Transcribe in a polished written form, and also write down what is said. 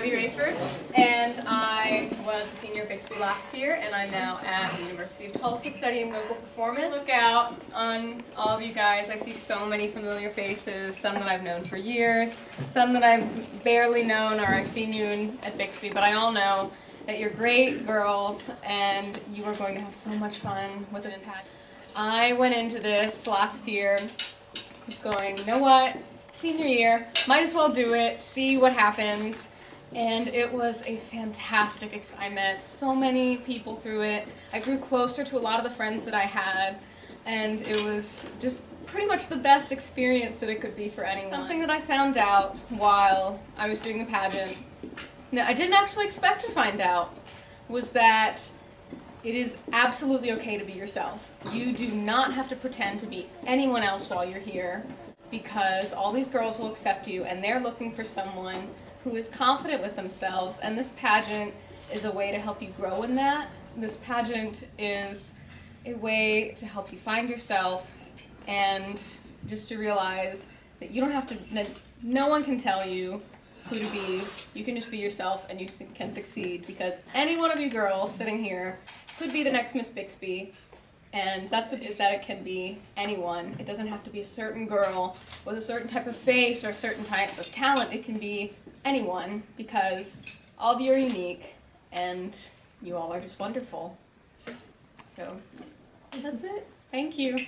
Abby Rayford, and I was a senior at Bixby last year, and I'm now at the University of Tulsa studying vocal performance. Look out on all of you guys. I see so many familiar faces, some that I've known for years, some that I've barely known or I've seen you at Bixby, but I all know that you're great girls and you are going to have so much fun with this pageant. I went into this last year just going, you know what? Senior year, might as well do it, see what happens, and it was a fantastic experience. I met so many people through it. I grew closer to a lot of the friends that I had, and it was just pretty much the best experience that it could be for anyone. Something that I found out while I was doing the pageant that I didn't actually expect to find out was that it is absolutely okay to be yourself. You do not have to pretend to be anyone else while you're here, because all these girls will accept you and they're looking for someone who is confident with themselves, and this pageant is a way to help you grow in that. This pageant is a way to help you find yourself and just to realize that you don't have to, that no one can tell you who to be. You can just be yourself and you can succeed, because any one of you girls sitting here could be the next Miss Bixby. And that's is that it can be anyone. It doesn't have to be a certain girl with a certain type of face or a certain type of talent. It can be anyone, because all of you are unique and you all are just wonderful. So that's it. Thank you.